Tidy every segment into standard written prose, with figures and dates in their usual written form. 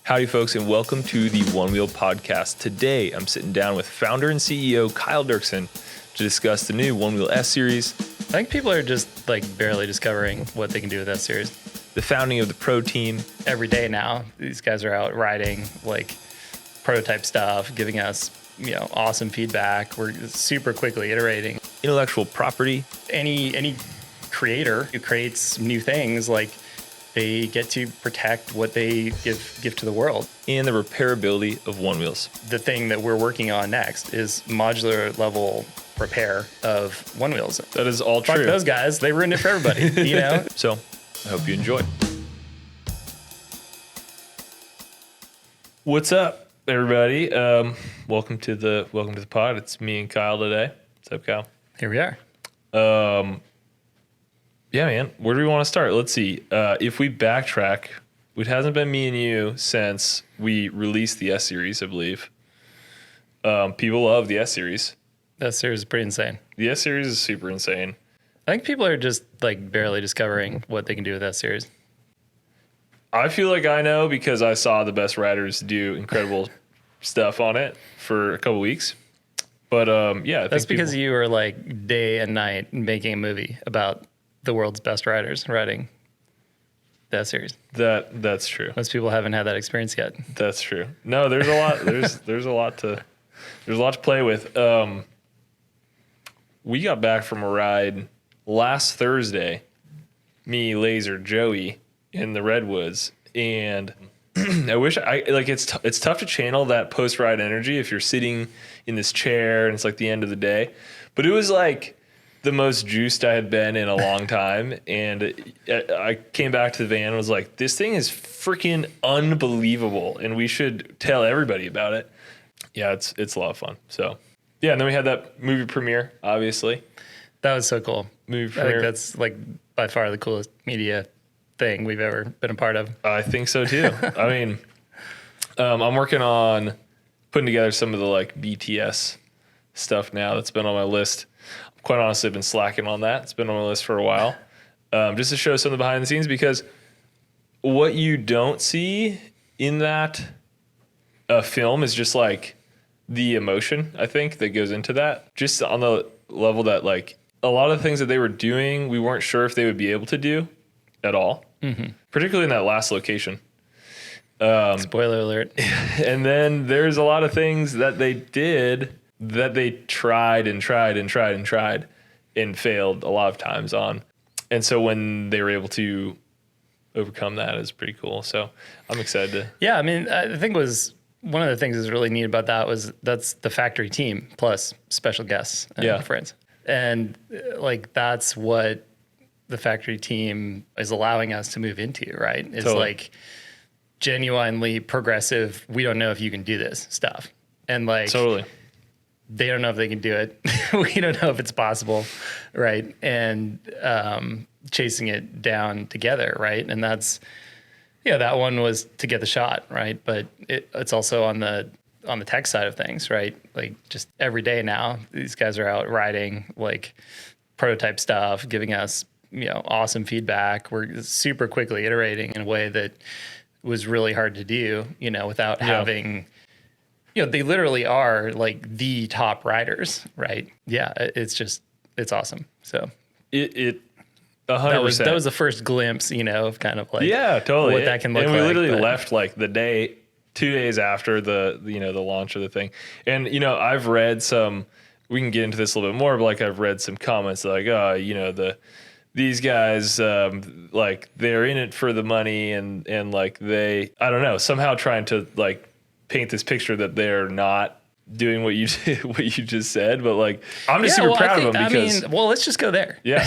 Howdy, folks, and welcome to the Onewheel podcast. Today, I'm sitting down with founder and CEO Kyle Dirksen to discuss the new Onewheel S series, I think people are just barely discovering what they can do with that series. the founding of the Pro team. Every day now, these guys are out riding prototype stuff, giving us awesome feedback. We're super quickly iterating. Intellectual property. Any creator who creates new things, they get to protect what they give to the world. And the repairability of Onewheels. The thing that we're working on next is modular level repair of Onewheels. That is all Fuck true. those guys. They ruined it for everybody, So, I hope you enjoy. What's up, everybody? Welcome to the pod. It's me and Kyle today. What's up, Kyle? Here we are. Yeah, man. Where do we want to start? Let's see. If we backtrack, it hasn't been me and you since we released the S series, I believe. People love the S series. That series is pretty insane. The S series is super insane. I think people are just barely discovering what they can do with that series. I feel like I know because I saw the best riders do incredible stuff on it for a couple weeks. But yeah, I That's think because you were day and night making a movie about the world's best riders riding that series. that's true. Most people haven't had that experience yet. That's true. No, there's a lot. There's a lot to play with. We got back from a ride last Thursday. Me, Laser, Joey in the Redwoods, and I wish it's tough to channel that post ride energy if you're sitting in this chair and it's the end of the day. But it was the most juiced I had been in a long time. And I came back to the van and was like, this thing is freaking unbelievable. And we should tell everybody about it. Yeah, it's a lot of fun. So yeah. And then we had that movie premiere, obviously. That was so cool. Movie I premiere. think that's by far the coolest media thing we've ever been a part of. I think so too. I mean, I'm working on putting together some of the BTS stuff now that's been on my list. Quite honestly, I've been slacking on that. It's been on my list for a while, just to show some of the behind the scenes, because what you don't see in that film is just the emotion, I think, that goes into that. Just on the level that a lot of the things that they were doing, we weren't sure if they would be able to do at all, particularly in that last location. Spoiler alert. And then there's a lot of things that they did that they tried and failed a lot of times on. And so when they were able to overcome that, is pretty cool. So I'm excited to. Yeah, I mean, I think one of the things that's really neat about that was that's the factory team plus special guests and friends. And that's what the factory team is allowing us to move into, right? It's Totally. Genuinely progressive. We don't know if you can do this stuff. And Totally. They don't know if they can do it. We don't know if it's possible, right? And chasing it down together, right? And that's, that one was to get the shot, right? But it's also on the tech side of things, right? Just every day now, these guys are out riding prototype stuff, giving us awesome feedback. We're super quickly iterating in a way that was really hard to do, without having. They literally are the top riders, right? Yeah, it's awesome. So It 100%. That was the first glimpse, of kind of yeah, totally. what that can look like. And we literally left the day, 2 days after the launch of the thing. And I've read some. We can get into this a little bit more, but I've read some comments these guys they're in it for the money and they, I don't know, somehow trying to paint this picture that they're not doing what you just said, but I'm just super proud of them because let's just go there. Yeah.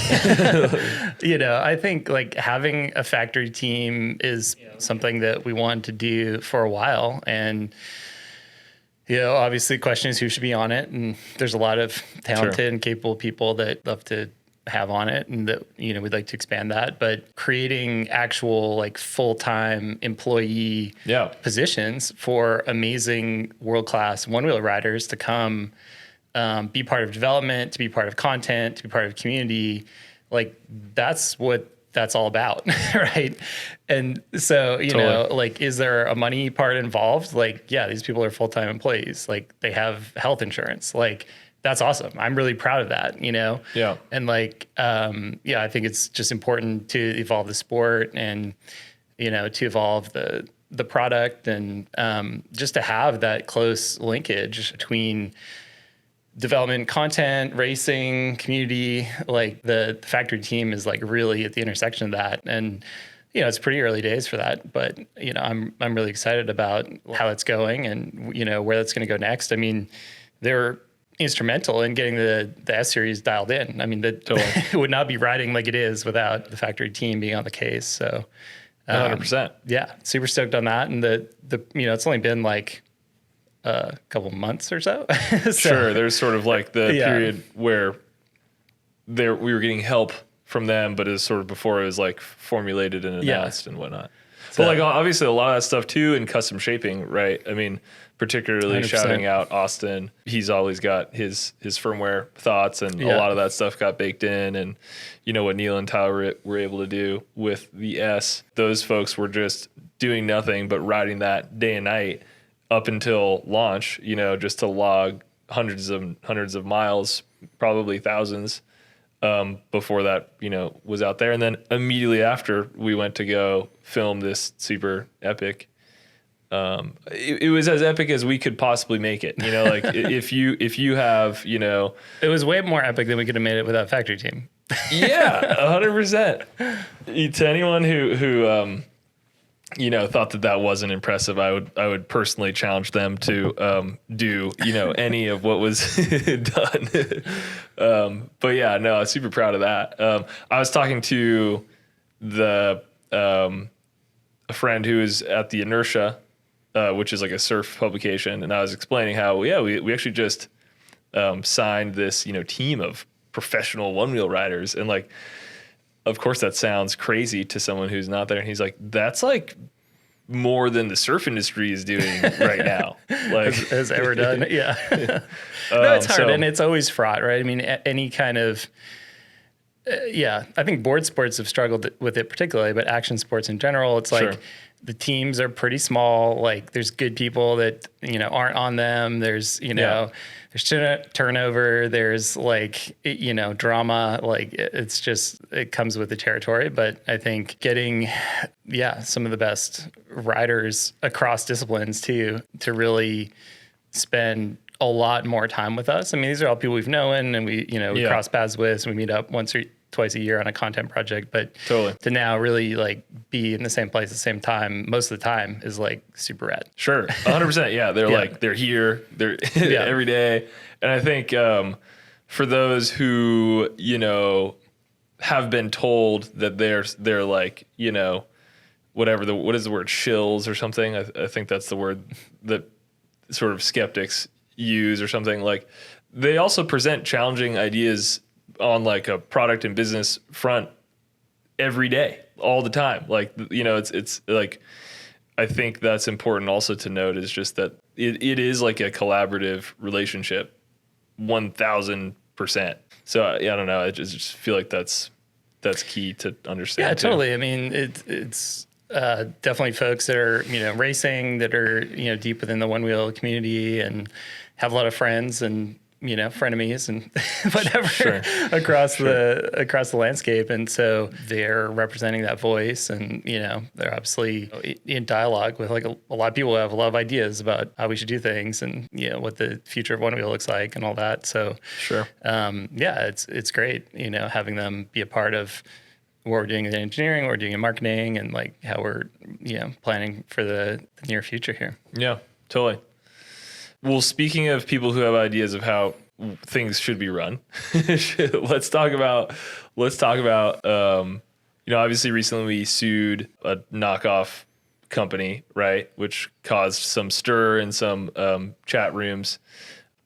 I think having a factory team is something that we wanted to do for a while, and obviously the question is who should be on it, and there's a lot of talented and capable people that love to have on it, and that we'd like to expand that, but creating actual full-time employee positions for amazing world-class one-wheeler riders to come be part of development, to be part of content, to be part of community, that's what that's all about, right? And so, you know, like, is there a money part involved? Like, yeah, these people are full-time employees. Like, they have health insurance. Like, that's awesome. I'm really proud of that, you know? Yeah. And like, yeah, I think it's just important to evolve the sport and, you know, to evolve the product and just to have that close linkage between development, content, racing, community. Like the factory team is like really at the intersection of that. And, you know, it's pretty early days for that, but you know, I'm really excited about how it's going and, you know, where that's going to go next. I mean, they're instrumental in getting the S series dialed in. I mean, it would not be riding like it is without the factory team being on the case. So 100%. Yeah, super stoked on that. And the you know, it's only been like a couple months or so. Sure. There's sort of like the period where we were getting help from them, but it was sort of before it was like formulated and announced and whatnot. So, but like obviously a lot of that stuff too in custom shaping, right? I mean, particularly 100%. Shouting out Austin. He's always got his firmware thoughts, and a lot of that stuff got baked in. And you know what Neil and Tyler were able to do with the S. Those folks were just doing nothing but riding that day and night up until launch. You know, just to log hundreds of miles, probably thousands, before that, you know, was out there. And then immediately after, we went to go film this super epic. It was as epic as we could possibly make it. You know, like if you have, you know, it was way more epic than we could have made it without factory team. Yeah, 100%. To anyone who you know, thought that wasn't impressive, I would personally challenge them to do, you know, any of what was done. But yeah, no, I was super proud of that. I was talking to a friend who is at the Inertia, which is like a surf publication, and I was explaining how we actually just signed this, you know, team of professional one-wheel riders, and like, of course that sounds crazy to someone who's not there, and he's like, that's like more than the surf industry is doing right now, like has ever done. Yeah. No, it's hard, and it's always fraught, right? I mean, any kind of I think board sports have struggled with it particularly, but action sports in general, it's like the teams are pretty small. Like there's good people that, you know, aren't on them. There's, you know, there's turnover. There's like, you know, drama. Like it's just, it comes with the territory. But I think getting, some of the best riders across disciplines too, to really spend a lot more time with us. I mean, these are all people we've known and we cross paths with, and we meet up once or twice a year on a content project, but to now really like be in the same place at the same time most of the time is like super rad. Sure. 100%. Yeah. They're like, they're here, they're every day. And I think, for those who, you know, have been told that they're like, you know, whatever what is the word, shills or something. I think that's the word that sort of skeptics use or something. Like they also present challenging ideas on like a product and business front every day, all the time. Like, you know, it's like, I think that's important also to note is just that it is like a collaborative relationship 1000%. So I don't know. I just feel like that's key to understand. Yeah, totally. I mean, it's definitely folks that are, you know, racing, that are, you know, deep within the one wheel community and have a lot of friends and, you know, frenemies and whatever across the landscape. And so they're representing that voice, and, you know, they're obviously in dialogue with like a lot of people who have a lot of ideas about how we should do things and, you know, what the future of Onewheel looks like and all that. So it's great, you know, having them be a part of what we're doing in engineering, what we're doing in marketing, and like how we're, you know, planning for the near future here. Yeah, totally. Well, speaking of people who have ideas of how things should be run, let's talk about, you know, obviously recently we sued a knockoff company, right? Which caused some stir in some chat rooms.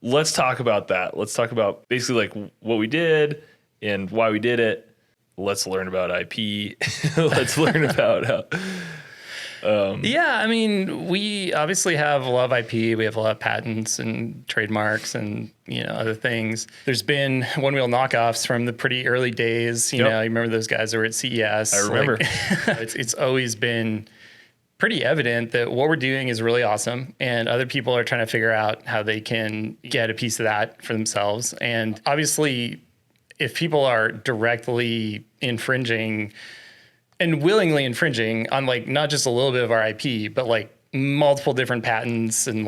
Let's talk about that. Let's talk about basically like what we did and why we did it. Let's learn about IP. Let's learn about Yeah, I mean, we obviously have a lot of IP. We have a lot of patents and trademarks and, other things. There's been Onewheel knockoffs from the pretty early days. You remember those guys that were at CES? I remember. It's always been pretty evident that what we're doing is really awesome, and other people are trying to figure out how they can get a piece of that for themselves. And obviously, if people are directly infringing and willingly infringing on not just a little bit of our IP, but multiple different patents and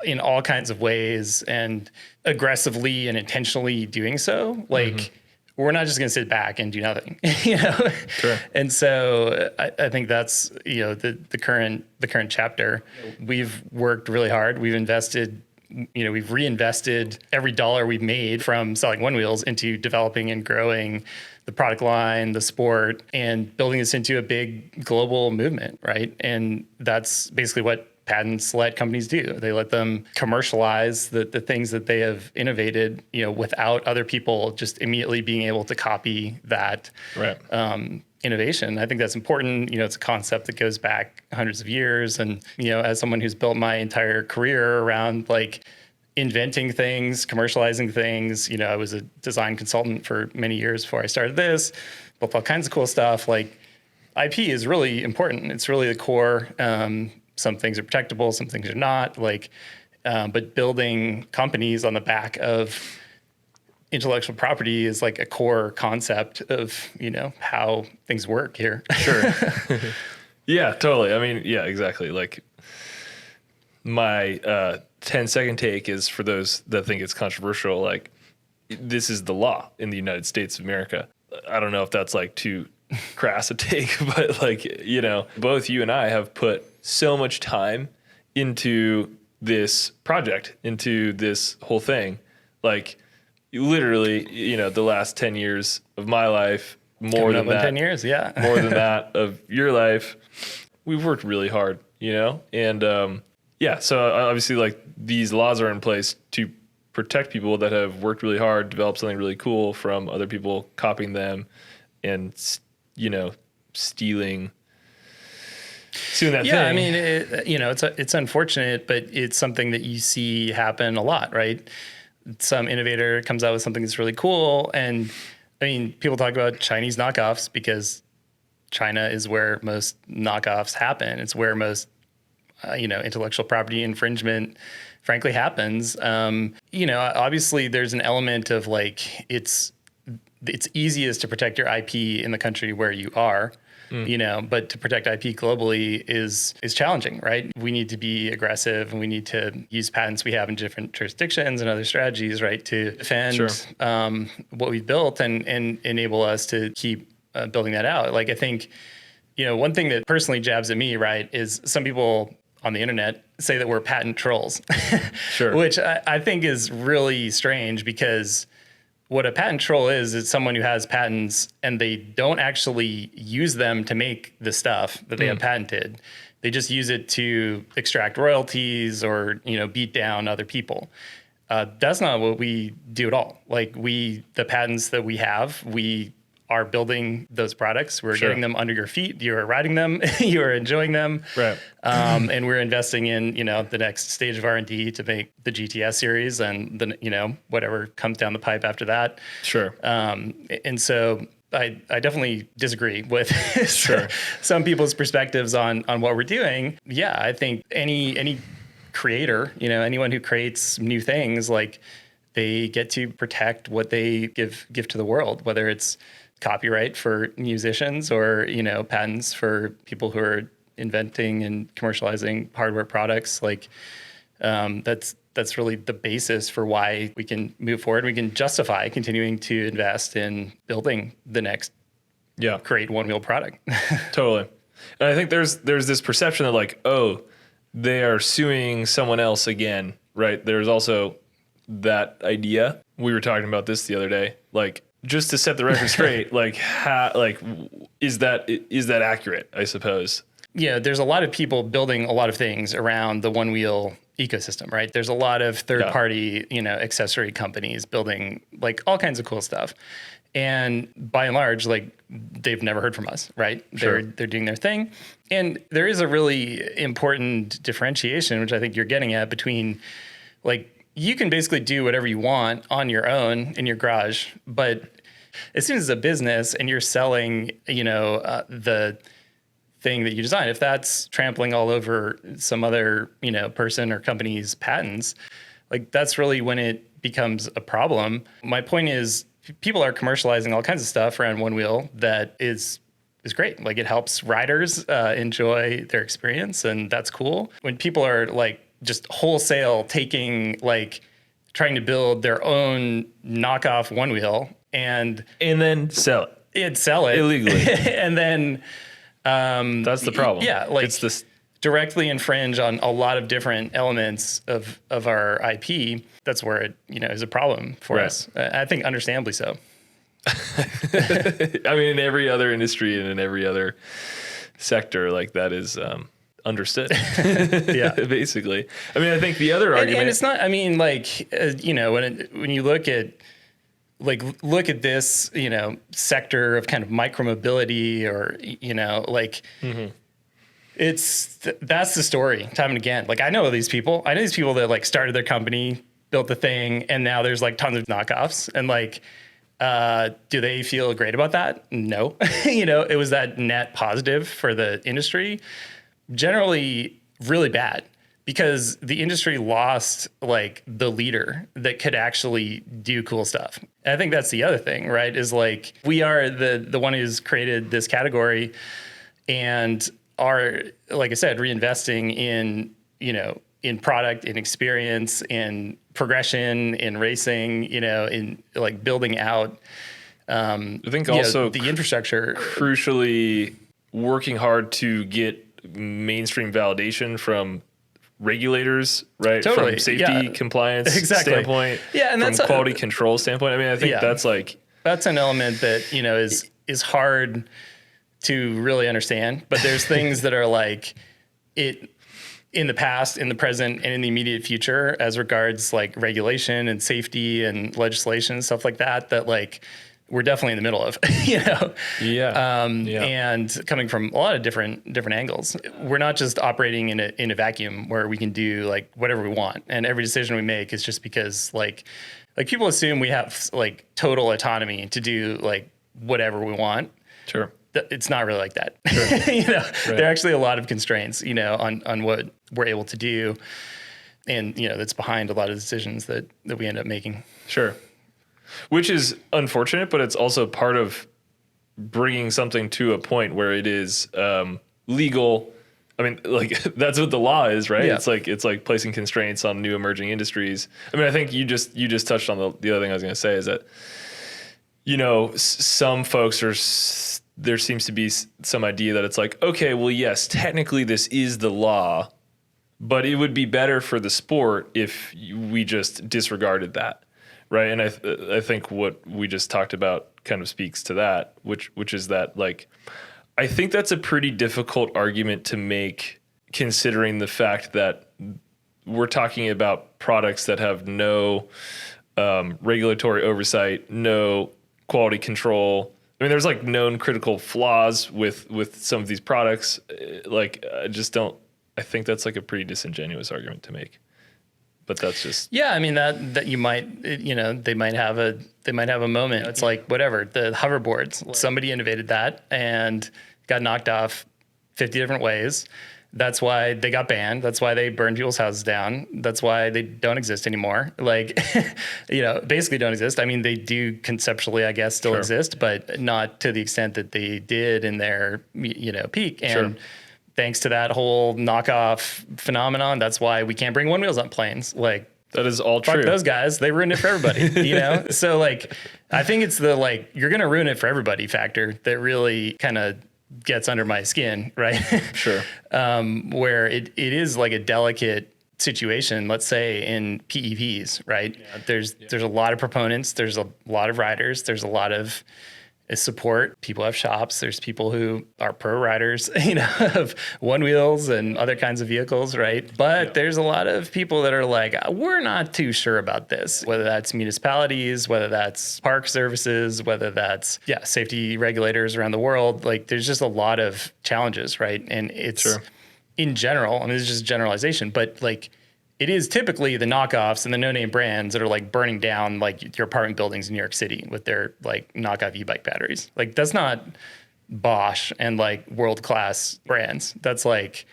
in all kinds of ways and aggressively and intentionally doing so, we're not just going to sit back and do nothing, Sure. And so I think that's, the current chapter. We've worked really hard. We've invested, we've reinvested every dollar we've made from selling Onewheels into developing and growing the product line, the sport, and building this into a big global movement, right? And that's basically what patents let companies do. They let them commercialize the things that they have innovated, without other people just immediately being able to copy that innovation. I think that's important. It's a concept that goes back hundreds of years. And, as someone who's built my entire career around inventing things, commercializing things. I was a design consultant for many years before I started this, built all kinds of cool stuff. IP is really important. It's really the core. Some things are protectable, some things are not. But building companies on the back of intellectual property is a core concept of, how things work here. Sure. Yeah, totally. I mean, yeah, exactly. My 10-second take is for those that think it's controversial, this is the law in the United States of America. I don't know if that's too crass a take, but both you and I have put so much time into this project, into this whole thing. Literally, the last 10 years of my life, more than that. 10 years, yeah. More than that of your life. We've worked really hard, and so obviously these laws are in place to protect people that have worked really hard, developed something really cool from other people copying them and, stealing that thing. Yeah, I mean, it's unfortunate, but it's something that you see happen a lot, right? Some innovator comes out with something that's really cool. And I mean, people talk about Chinese knockoffs because China is where most knockoffs happen. It's where most, intellectual property infringement, frankly, happens. Obviously there's an element of it's easiest to protect your IP in the country where you are. But to protect IP globally is challenging, right? We need to be aggressive and we need to use patents we have in different jurisdictions and other strategies, right, to defend what we've built and enable us to keep building that out. I think, one thing that personally jabs at me, right, is some people on the internet say that we're patent trolls, which I think is really strange because what a patent troll is someone who has patents and they don't actually use them to make the stuff that they have patented. They just use it to extract royalties or, beat down other people. That's not what we do at all. The patents that we have, we are building those products. We're getting them under your feet. You are riding them. You are enjoying them. Right. And we're investing in, the next stage of R&D to make the GTS series and the, whatever comes down the pipe after that. Sure. And so I definitely disagree with some people's perspectives on what we're doing. Yeah, I think any creator, anyone who creates new things, they get to protect what they give to the world, whether it's copyright for musicians or, patents for people who are inventing and commercializing hardware products. That's really the basis for why we can move forward. We can justify continuing to invest in building the next great Onewheel product. Totally. And I think there's this perception that they are suing someone else again, right? There's also that idea. We were talking about this the other day, just to set the record straight, is that accurate, I suppose? Yeah, there's a lot of people building a lot of things around the Onewheel ecosystem, right? There's a lot of third-party, accessory companies building all kinds of cool stuff. And by and large, like they've never heard from us, right? Sure. They're doing their thing. And there is a really important differentiation, which I think you're getting at, between like you can basically do whatever you want on your own in your garage, but as soon as it's a business and you're selling, the thing that you design, if that's trampling all over some other, person or company's patents, like that's really when it becomes a problem. My point is people are commercializing all kinds of stuff around Onewheel that is great. Like it helps riders enjoy their experience, and that's cool. When people are like just wholesale trying to build their own knockoff Onewheel and then sell it illegally, and then that's the problem. Yeah, like it's this directly infringe on a lot of different elements of our IP. That's where it is a problem for us. I think understandably so. I mean, in every other industry and in every other sector, like that is understood. Yeah, basically. I mean, I think the other argument, and it's not. I mean, like when you look at this, sector of kind of micromobility, or mm-hmm. That's the story time and again. Like I know these people. I know these people that like started their company, built the thing, and now there's like tons of knockoffs. And like, do they feel great about that? No. It was that net positive for the industry. Generally, really bad, because the industry lost like the leader that could actually do cool stuff. And I think that's the other thing, right? Is like we are the one who's created this category and are, like I said, reinvesting in, in product, in experience, in progression, in racing, in like building out I think also the infrastructure. Crucially working hard to get mainstream validation from regulators, right? Totally. From safety compliance standpoint, and from that's quality control standpoint. I mean, I think that's an element that, is hard to really understand, but there's things that are like it in the past, in the present, and in the immediate future as regards like regulation and safety and legislation and stuff like that, that like we're definitely in the middle of, and coming from a lot of different angles. We're not just operating in a vacuum where we can do like whatever we want, and every decision we make is just because like people assume we have like total autonomy to do like whatever we want. Sure. It's not really like that. Sure. There are actually a lot of constraints, on what we're able to do. And, that's behind a lot of decisions that we end up making. Sure. Which is unfortunate, but it's also part of bringing something to a point where it is legal. I mean, like that's what the law is, right? Yeah. It's like placing constraints on new emerging industries. I mean, I think you just touched on the other thing I was going to say is that, some folks there seems to be some idea that it's like, okay, well, yes, technically this is the law, but it would be better for the sport if we just disregarded that, right? And I think what we just talked about kind of speaks to that, which is that, like, I think that's a pretty difficult argument to make, considering the fact that we're talking about products that have no regulatory oversight, no quality control. I mean, there's like known critical flaws with some of these products. Like, I think that's like a pretty disingenuous argument to make. But that's just. Yeah, I mean that you might, they might have a moment. It's like whatever, the hoverboards. Somebody innovated that and got knocked off 50 different ways. That's why they got banned. That's why they burned people's houses down. That's why they don't exist anymore. Like, basically don't exist. I mean, they do conceptually, I guess, still exist, but not to the extent that they did in their, peak. And thanks to that whole knockoff phenomenon, that's why we can't bring Onewheels on planes. Like, that is all fuck true. Those guys, they ruined it for everybody, So like, I think it's the, like, you're going to ruin it for everybody factor that really kind of gets under my skin, right? Sure. Where it is like a delicate situation, let's say in PEVs, right? Yeah. There's a lot of proponents, there's a lot of riders, there's a lot of is support. People have shops. There's people who are pro riders, of Onewheels and other kinds of vehicles, right? But there's a lot of people that are like, we're not too sure about this, whether that's municipalities, whether that's park services, whether that's, safety regulators around the world. Like, there's just a lot of challenges, right? And it's in general, I mean, it's just generalization, but like, it is typically the knockoffs and the no-name brands that are like burning down like your apartment buildings in New York City with their like knockoff e-bike batteries. Like, that's not Bosch and like world-class brands. That's like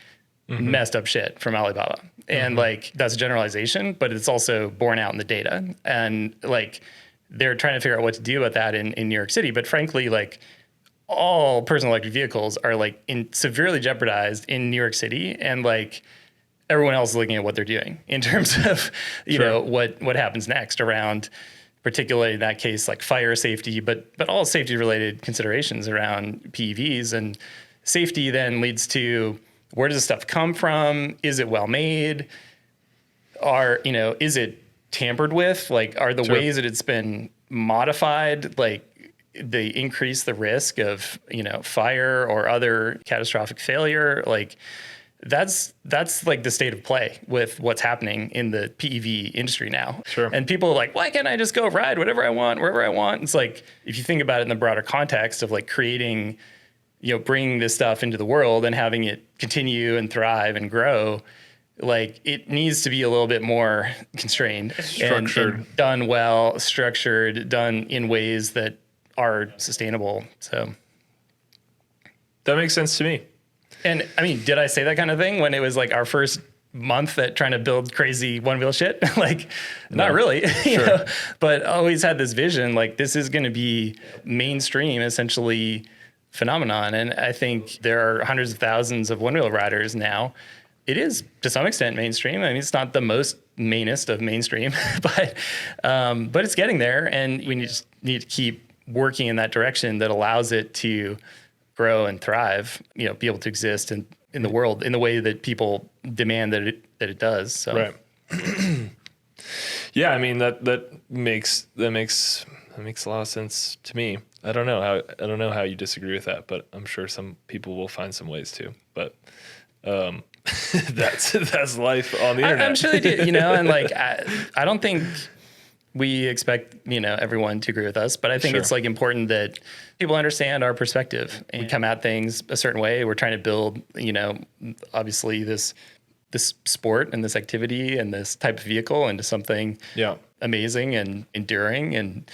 messed up shit from Alibaba. And like, that's a generalization, but it's also borne out in the data. And like, they're trying to figure out what to do about that in New York City. But frankly, like, all personal electric vehicles are like severely jeopardized in New York City. And like, everyone else is looking at what they're doing in terms of, you know, what happens next around, particularly in that case, like fire safety, but all safety related considerations around PEVs. And safety then leads to, where does this stuff come from? Is it well made? Is it tampered with? Like, are the ways that it's been modified, like, they increase the risk of, fire or other catastrophic failure? Like, that's like the state of play with what's happening in the PEV industry now. Sure. And people are like, why can't I just go ride whatever I want, wherever I want? It's like, if you think about it in the broader context of like creating, bringing this stuff into the world and having it continue and thrive and grow, like, it needs to be a little bit more constrained, structured, and done well, structured, done in ways that are sustainable. So that makes sense to me. And I mean, did I say that kind of thing when it was like our first month at trying to build crazy one-wheel shit? Like, not really, but always had this vision, like, this is going to be mainstream, essentially, phenomenon. And I think there are hundreds of thousands of one-wheel riders now. It is, to some extent, mainstream. I mean, it's not the most mainest of mainstream, but it's getting there. And we just need to keep working in that direction that allows it to grow and thrive, be able to exist in the world in the way that people demand that it does. So. Right. Yeah, I mean, that makes a lot of sense to me. I don't know how you disagree with that, but I'm sure some people will find some ways to. But that's life on the internet. I'm sure they do, and like, I don't think we expect, everyone to agree with us, but I think it's like important that people understand our perspective and we come at things a certain way. We're trying to build, obviously this sport and this activity and this type of vehicle into something amazing and enduring. And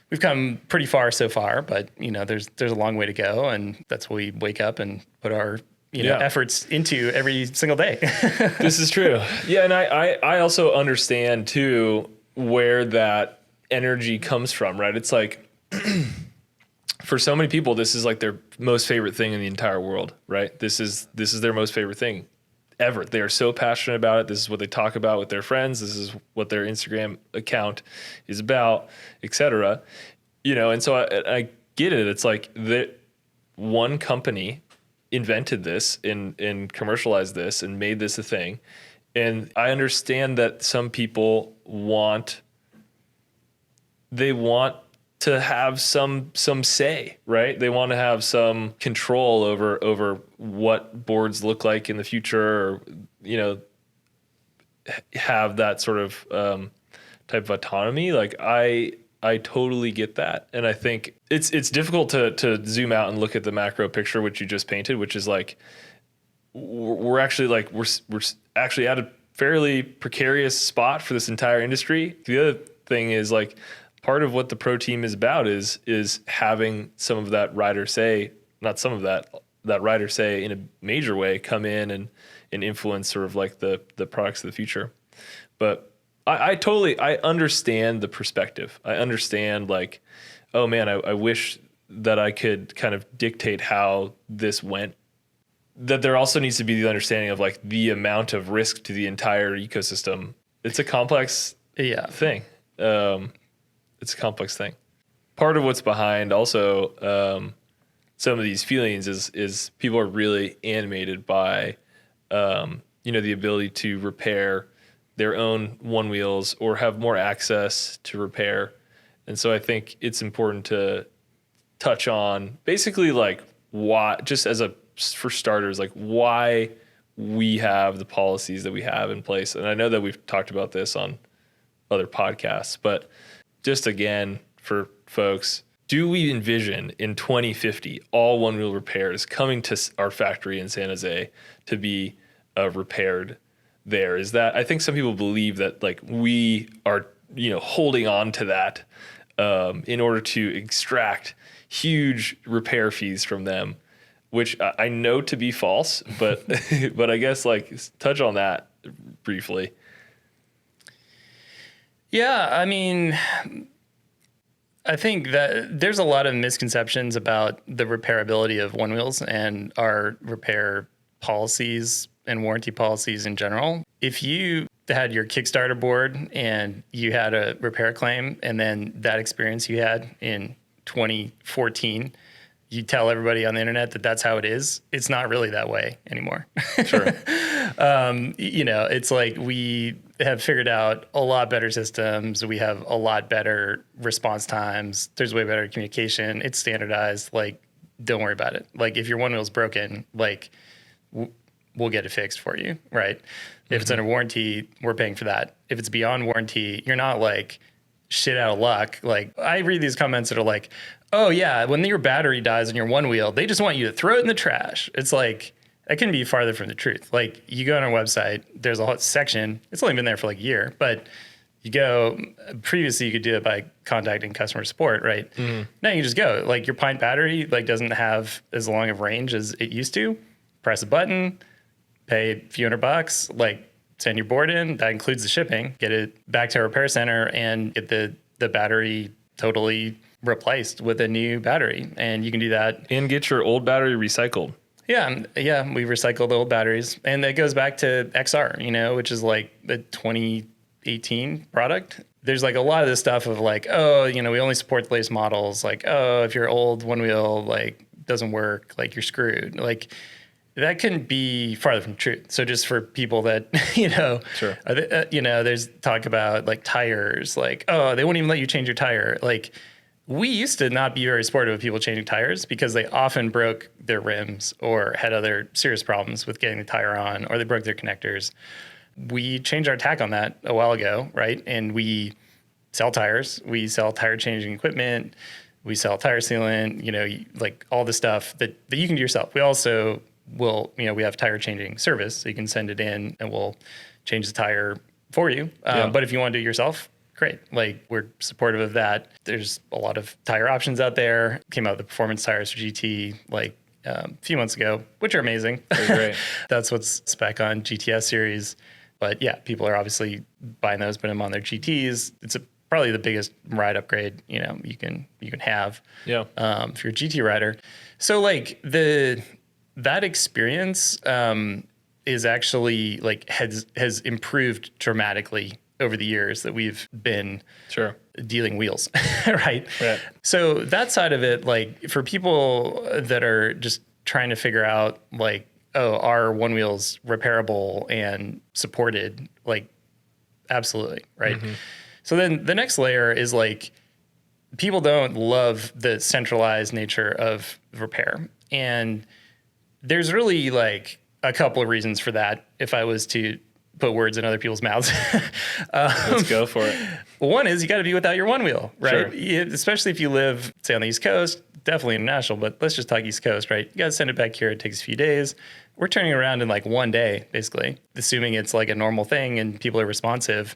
we've come pretty far so far, but there's a long way to go. And that's what we wake up and put our efforts into every single day. This is true. Yeah. And I also understand too, where that energy comes from, right? It's like, for so many people, this is like their most favorite thing in the entire world, right? This is their most favorite thing ever. They are so passionate about it. This is what they talk about with their friends. This is what their Instagram account is about, etc. And so I get it. It's like that one company invented this and commercialized this and made this a thing. And I understand that some people want to have some say, right? They want to have some control over what boards look like in the future, or have that sort of type of autonomy. Like, I totally get that, and I think it's difficult to zoom out and look at the macro picture, which you just painted, which is like we're actually at a fairly precarious spot for this entire industry. The other thing is, like, part of what the pro team is about is having some of that rider say, not some of that rider say in a major way, come in and influence sort of like the products of the future. But I understand the perspective. I understand, like, oh man, I wish that I could kind of dictate how this went. That there also needs to be the understanding of, like, the amount of risk to the entire ecosystem. It's a complex thing. It's a complex thing. Part of what's behind also some of these feelings is people are really animated by the ability to repair their own one wheels or have more access to repair. And so I think it's important to touch on basically like why, just for starters, like why we have the policies that we have in place. And I know that we've talked about this on other podcasts, but just again, for folks, do we envision in 2050 all one wheel repairs coming to our factory in San Jose to be repaired there? Is that, I think some people believe that like we are, holding on to that in order to extract huge repair fees from them, which I know to be false, but but I guess like touch on that briefly. Yeah, I mean, I think that there's a lot of misconceptions about the repairability of Onewheels and our repair policies and warranty policies in general. If you had your Kickstarter board and you had a repair claim, and then that experience you had in 2014, you tell everybody on the internet that that's how it is, it's not really that way anymore. Sure. It's like we have figured out a lot better systems. We have a lot better response times. There's way better communication. It's standardized. Like, don't worry about it. Like, if your one wheel's broken, like, we'll get it fixed for you, right? If it's under warranty, we're paying for that. If it's beyond warranty, you're not like shit out of luck. Like, I read these comments that are like, oh yeah, when your battery dies on your one wheel, they just want you to throw it in the trash. It's like, that can be farther from the truth. Like, you go on our website, there's a whole section. It's only been there for like a year, but you go, previously you could do it by contacting customer support, right? Now you can just go. Like, your pint battery like doesn't have as long of range as it used to. Press a button, pay a few $100, like send your board in. That includes the shipping. Get it back to a repair center and get the battery totally replaced with a new battery. And you can do that. And get your old battery recycled. Yeah, we recycle the old batteries. And that goes back to XR, which is like the 2018 product. There's like a lot of this stuff of like, oh, we only support the latest models. Like, oh, if your old one wheel like doesn't work, like you're screwed. Like, that can be farther from truth. So just for people that, Sure. There's talk about like tires, like, oh, they won't even let you change your tire. Like, we used to not be very supportive of people changing tires because they often broke their rims or had other serious problems with getting the tire on, or they broke their connectors. We changed our tack on that a while ago, right? And we sell tires. We sell tire changing equipment. We sell tire sealant, like all the stuff that you can do yourself. We also we have tire changing service, so you can send it in and we'll change the tire for you. But if you want to do it yourself, great. Like, we're supportive of that. There's a lot of tire options out there. Came out with the performance tires for GT like a few months ago, which are amazing. They're great. That's what's spec on GTS series. But yeah, people are obviously buying those, putting them on their GTs. It's probably the biggest ride upgrade you can have. Yeah. If you're a GT rider. So like that experience is actually like has improved dramatically over the years that we've been dealing wheels, right? So that side of it, like for people that are just trying to figure out like, oh, are one wheels repairable and supported? Like, absolutely, right? So then the next layer is like, people don't love the centralized nature of repair. And there's really like a couple of reasons for that, if I was to put words in other people's mouths. Let's go for it. One is you got to be without your one wheel, right? Sure. Especially if you live, say, on the East Coast, definitely international, but let's just talk East Coast, right? You got to send it back here. It takes a few days. We're turning it around in like one day, basically, assuming it's like a normal thing and people are responsive.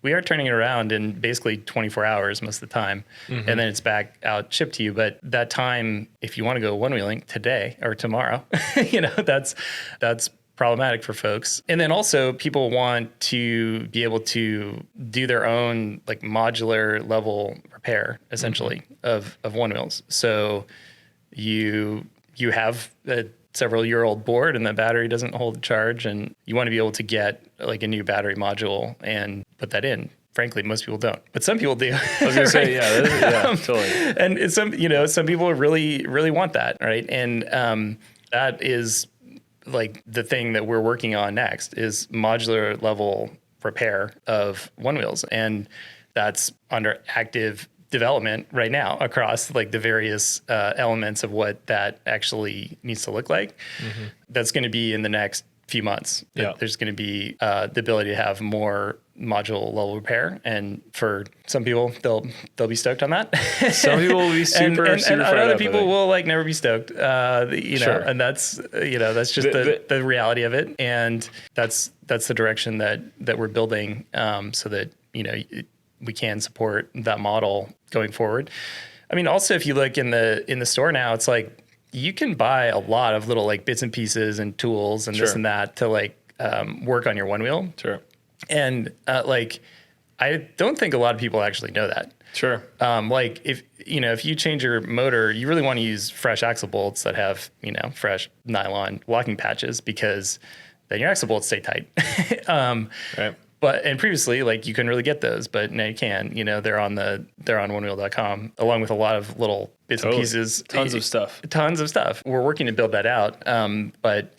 We are turning it around in basically 24 hours most of the time, and then it's back out shipped to you. But that time, if you want to go one wheeling today or tomorrow, that's problematic for folks. And then also people want to be able to do their own like modular level repair, essentially, of one wheels. So you have a several-year-old board and the battery doesn't hold the charge, and you want to be able to get like a new battery module and put that in. Frankly, most people don't, but some people do. I was gonna say, totally. And some people really, really want that, right? And that is like the thing that we're working on next is modular level repair of one wheels, and that's under active development right now across like the various elements of what that actually needs to look like. That's going to be in the next few months. There's going to be the ability to have more module level repair, and for some people they'll be stoked on that. Some people will be super and fired other up, people will like never be stoked. Sure. And that's that's just the reality of it, and that's the direction that we're building, so that we can support that model going forward. I mean, also if you look in the store now, it's like you can buy a lot of little like bits and pieces and tools and this and that to like work on your Onewheel. Sure. And like, I don't think a lot of people actually know that. Sure. Like if you change your motor, you really want to use fresh axle bolts that have, fresh nylon locking patches, because then your axle bolts stay tight. Right. And previously, like you couldn't really get those, but now you can. They're on onewheel.com, along with a lot of little bits and pieces. Tons of stuff. We're working to build that out. But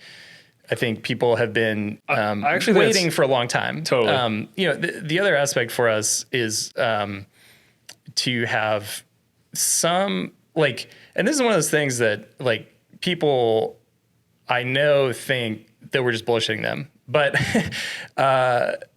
I think people have been actually waiting for a long time. Totally. The other aspect for us is to have some like, and this is one of those things that like people I know think that we're just bullshitting them. But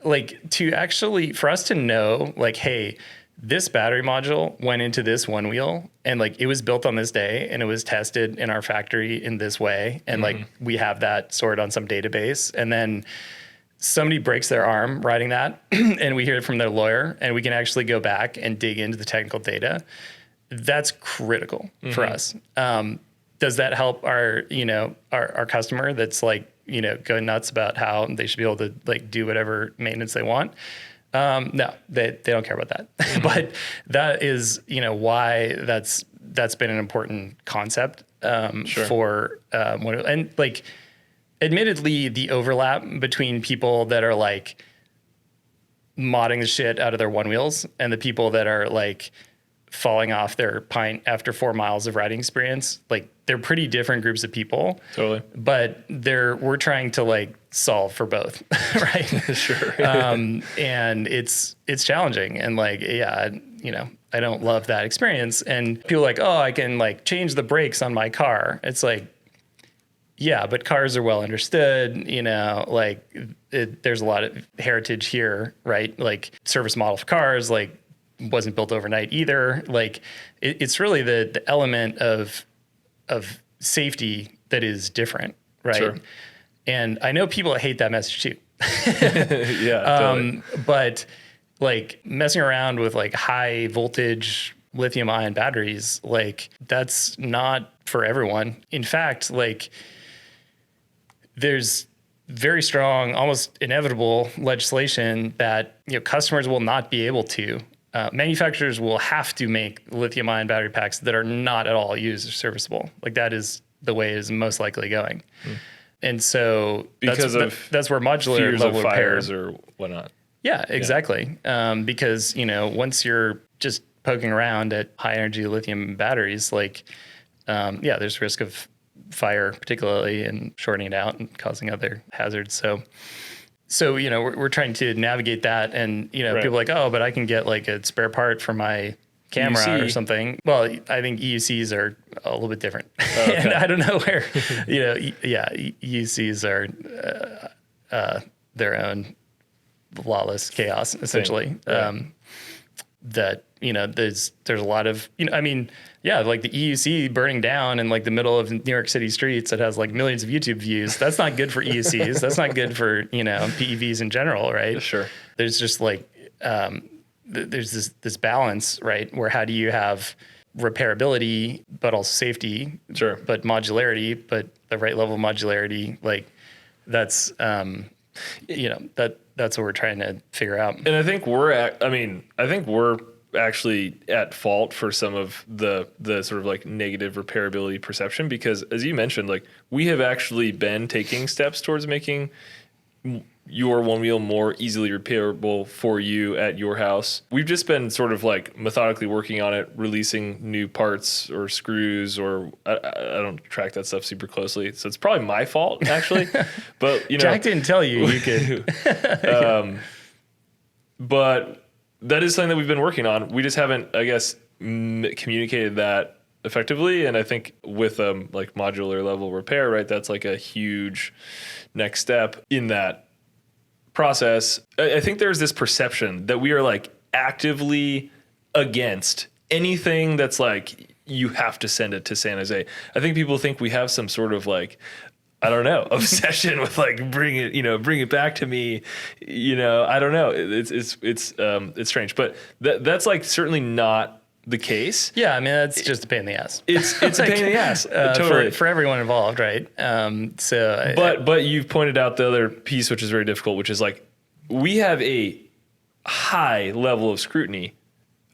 like to actually, for us to know like, hey, this battery module went into this Onewheel and like it was built on this day and it was tested in our factory in this way. And like we have that stored on some database, and then somebody breaks their arm writing that and we hear it from their lawyer and we can actually go back and dig into the technical data. That's critical for us. Does that help our customer that's like, going nuts about how they should be able to like do whatever maintenance they want? No, they don't care about that. But that is, why that's been an important concept for and like, admittedly, the overlap between people that are like modding the shit out of their Onewheels and the people that are like falling off their pint after 4 miles of riding experience, like they're pretty different groups of people. Totally. But we're trying to like solve for both, right? Sure. And it's challenging, and like, I don't love that experience. And people are like, oh, I can like change the brakes on my car. It's like, yeah, but cars are well understood, like there's a lot of heritage here, right? Like service model for cars, like wasn't built overnight either. Like it's really the element of safety that is different, right? Sure. And I know people that hate that message too. Yeah. Totally. But like messing around with like high voltage lithium ion batteries, like that's not for everyone. In fact, like there's very strong, almost inevitable legislation that customers will not be able to. Manufacturers will have to make lithium-ion battery packs that are not at all used or serviceable. Like that is the way it is most likely going. And so that's where modular fears level of repair fires or whatnot. Yeah, exactly. Because once you're just poking around at high-energy lithium batteries, like there's risk of fire, particularly, and shorting it out and causing other hazards. So we're trying to navigate that, and people are like, oh, but I can get like a spare part for my camera EUC. Or something. Well, I think EUCs are a little bit different, okay. And I don't know where EUCs are their own lawless chaos, essentially. That there's a lot of like the EUC burning down in like the middle of New York City streets that has like millions of YouTube views. That's not good for EUCs. That's not good for PEVs in general, right? Sure. There's just like there's this balance, right? Where how do you have repairability but also safety, sure, but modularity, but the right level of modularity, like that's that's what we're trying to figure out. And I think we're actually at fault for some of the sort of like negative repairability perception, because as you mentioned, like we have actually been taking steps towards making your Onewheel more easily repairable for you at your house. We've just been sort of like methodically working on it, releasing new parts or screws, or I don't track that stuff super closely, so it's probably my fault actually. But Jack didn't tell you could. But that is something that we've been working on. We just haven't, I guess, communicated that effectively. And I think with like modular level repair, right, that's like a huge next step in that process. I think there's this perception that we are like actively against anything that's like, you have to send it to San Jose. I think people think we have some sort of like, I don't know, obsession with like bring it back to me. I don't know. It's strange, but that's like certainly not the case. Yeah, I mean that's just a pain in the ass. It's a pain in the ass, totally for everyone involved, right? But you've pointed out the other piece, which is very difficult, which is like we have a high level of scrutiny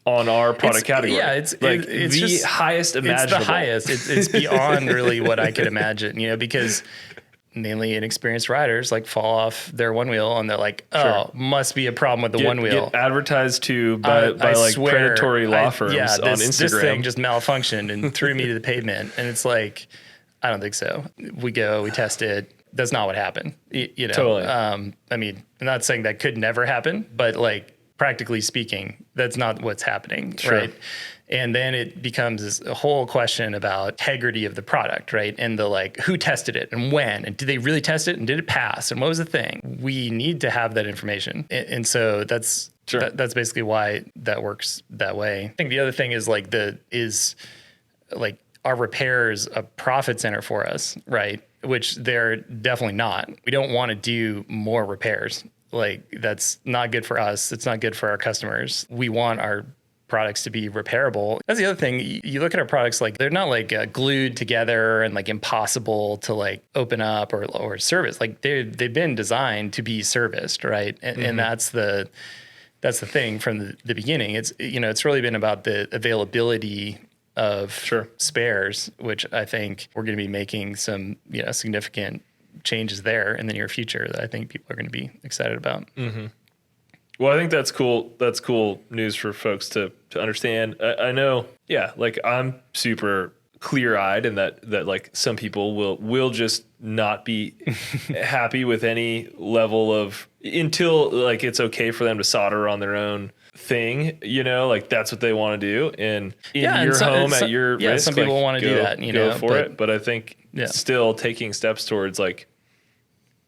on our product category. Yeah, it's the just, highest imaginable. It's the highest. It's beyond really what I could imagine, because mainly inexperienced riders like fall off their one wheel and they're like, must be a problem with the one wheel. Get advertised to by like predatory law firms on Instagram. This thing just malfunctioned and threw me to the pavement. And it's like, I don't think so. We test it. That's not what happened. Totally. I mean, I'm not saying that could never happen, but like, practically speaking, that's not what's happening, right? And then it becomes a whole question about integrity of the product, right? And the like, who tested it and when, and did they really test it and did it pass? And what was the thing? We need to have that information. And so that's basically why that works that way. I think the other thing is like our repairs a profit center for us, right? Which they're definitely not. We don't want to do more repairs. Like that's not good for us. It's not good for our customers. We want our products to be repairable. That's the other thing. You look at our products, like they're not like glued together and like impossible to like open up or service. Like they've been designed to be serviced, right? And that's the thing from the beginning. It's it's really been about the availability of spares, which I think we're going to be making some significant changes there in the near future that I think people are going to be excited about. Mm-hmm. Well, I think that's cool. That's cool news for folks to understand. I know, like I'm super clear-eyed and that like some people will just not be happy with any level of until like it's okay for them to solder on their own thing, like that's what they want to do. And in your home at your risk, some people want to do that, go for it. But I think still taking steps towards like,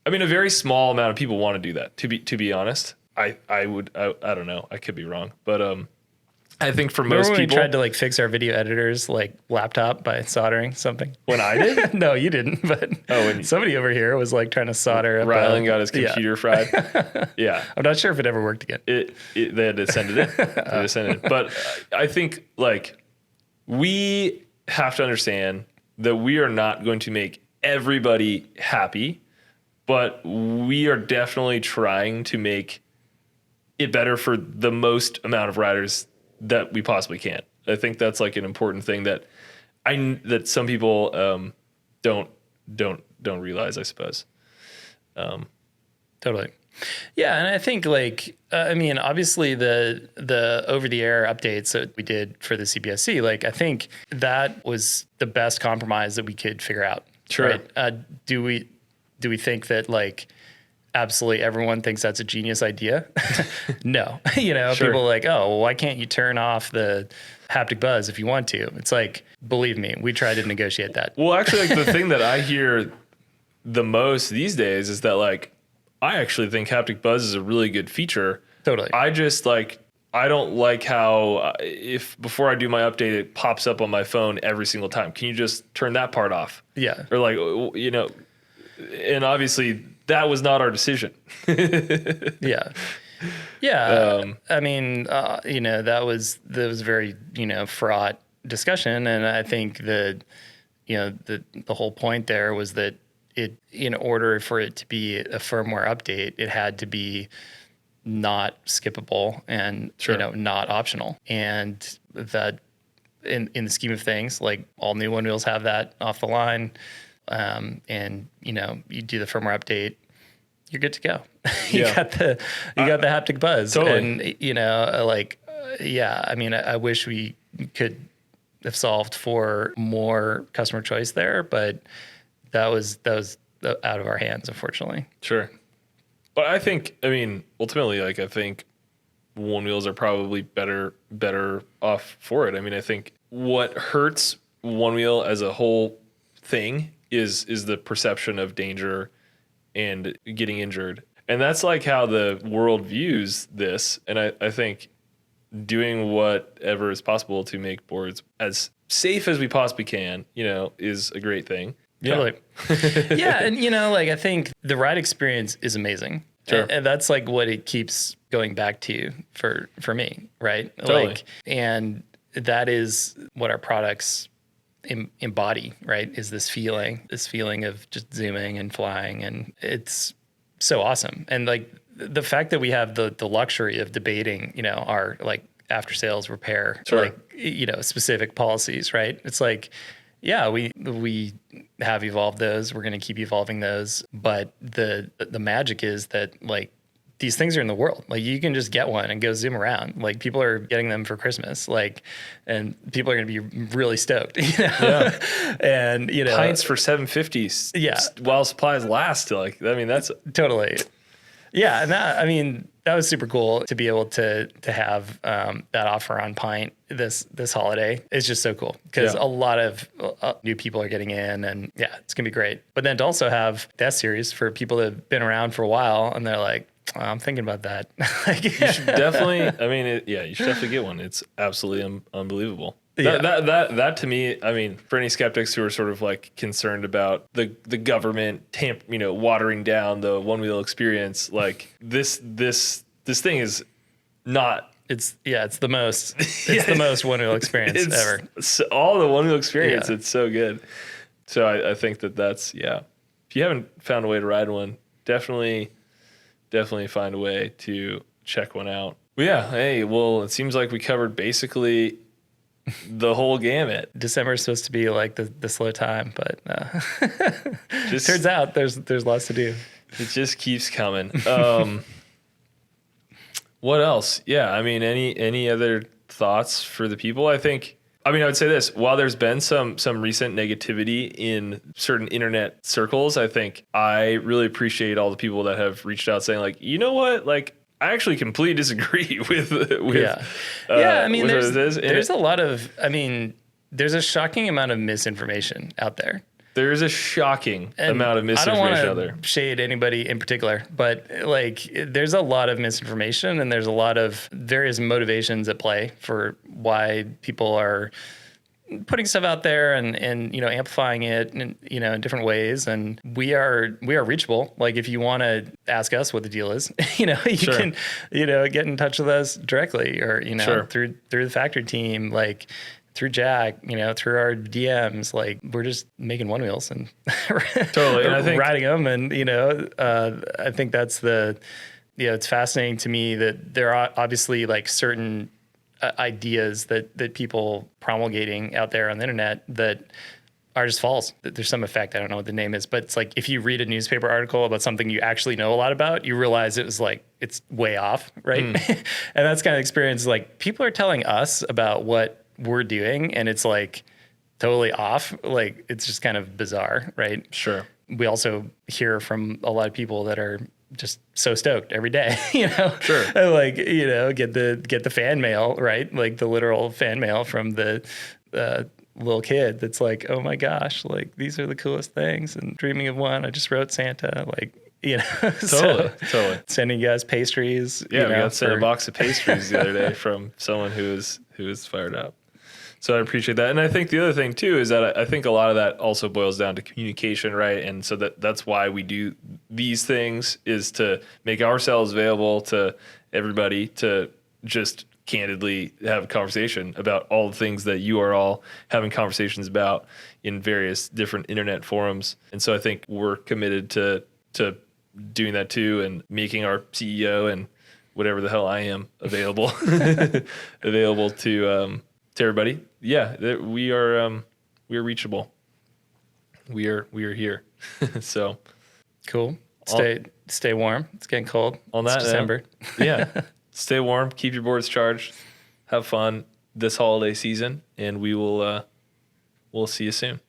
I mean, a very small amount of people want to do that. To be honest, I don't know. I could be wrong, but I think for most people, we tried to like fix our video editor's like laptop by soldering something. When I did, no, you didn't. But somebody over here was like trying to solder. Rylan got his computer fried. Yeah, I'm not sure if it ever worked again. They had to send it in. But I think like we have to understand that we are not going to make everybody happy, but we are definitely trying to make it better for the most amount of riders that we possibly can. I think that's like an important thing that some people don't realize, I suppose. Totally. Yeah, and I think like I mean, obviously the over-the-air updates that we did for the CPSC, like I think that was the best compromise that we could figure out. Sure. Right? Do we think that like absolutely everyone thinks that's a genius idea? No. People are like, oh, well, why can't you turn off the haptic buzz if you want to? It's like, believe me, we tried to negotiate that. Well, actually, like the thing that I hear the most these days is that like, I actually think haptic buzz is a really good feature. Totally. I just like, I don't like how if before I do my update, it pops up on my phone every single time. Can you just turn that part off? Yeah. Or like, and obviously that was not our decision. Yeah. Yeah. I mean, that was very, fraught discussion. And I think that, the whole point there was that in order for it to be a firmware update, it had to be not skippable and, not optional. And that in the scheme of things, like all new Onewheels have that off the line. And you do the firmware update, you're good to go. You got the haptic buzz. Totally. And I mean, I wish we could have solved for more customer choice there, but that was out of our hands, unfortunately. Sure. But I think, I mean, ultimately, like I think Onewheels are probably better off for it. I mean, I think what hurts Onewheel as a whole thing is the perception of danger and getting injured. And that's like how the world views this. And I think doing whatever is possible to make boards as safe as we possibly can, is a great thing. Totally. Yeah. And, I think the ride experience is amazing. Sure. And that's like what it keeps going back to for me. Right. Totally. And that is what our products embody, right? Is this feeling of just zooming and flying. And it's so awesome. And like the fact that we have the luxury of debating, our like after sales repair, sure. like, specific policies, right? It's like, yeah, we have evolved those. We're going to keep evolving those. But the magic is that like these things are in the world. Like you can just get one and go zoom around. Like people are getting them for Christmas. Like, and people are going to be really stoked. Yeah. And pints for $7.50. Yeah. While supplies last. Like, I mean, that's totally. Yeah, and that was super cool to be able to have that offer on pint this holiday. It's just so cool because a lot of new people are getting in, and yeah, it's gonna be great. But then to also have that series for people that have been around for a while, and they're like, oh, I'm thinking about that. You should definitely. I mean, you should definitely get one. It's absolutely unbelievable. Yeah. That to me, I mean, for any skeptics who are sort of like concerned about the government watering down the Onewheel experience, like this thing is not. It's the most Onewheel experience ever. All the Onewheel experience, it's so good. So I think that's if you haven't found a way to ride one, definitely find a way to check one out. Yeah. Hey, well, it seems like we covered basically the whole gamut. December is supposed to be like the slow time, but turns out there's lots to do. It just keeps coming. What else? Yeah, I mean, any other thoughts for the people? I would say this: while there's been some recent negativity in certain internet circles, I think I really appreciate all the people that have reached out saying like, you know what, like, I actually completely disagree with I mean, there's a lot of, there's a shocking amount of misinformation out there. There is a shocking amount of misinformation out there. I don't want to shade anybody in particular, but like there's a lot of misinformation and there's a lot of various motivations at play for why people are putting stuff out there and amplifying it in different ways. And we are reachable. Like if you want to ask us what the deal is, you can get in touch with us directly or through the factory team, like through Jack, through our DMs. Like we're just making Onewheels and totally, and I think riding them. And I think that's it's fascinating to me that there are obviously like certain ideas that people promulgating out there on the internet that are just false. There's some effect, I don't know what the name is, but it's like if you read a newspaper article about something you actually know a lot about, you realize it's way off, right? And that's kind of experience. Like people are telling us about what we're doing and it's like totally off. Like it's just kind of bizarre, right? Sure. We also hear from a lot of people that are just so stoked every day, Sure. And like, get the fan mail, right? Like the literal fan mail from the little kid that's like, oh my gosh, like these are the coolest things and dreaming of one. I just wrote Santa, like, Totally. Sending you guys pastries. Yeah, we got sent a box of pastries the other day from someone who was fired up. So I appreciate that. And I think the other thing too is that I think a lot of that also boils down to communication, right? And so that's why we do these things, is to make ourselves available to everybody to just candidly have a conversation about all the things that you are all having conversations about in various different internet forums. And so I think we're committed to doing that too, and making our CEO and whatever the hell I am available to everybody. Yeah, we are reachable. We are here. So cool. Stay warm. It's getting cold. On that, it's December. Yeah. Stay warm. Keep your boards charged. Have fun this holiday season, and we'll see you soon.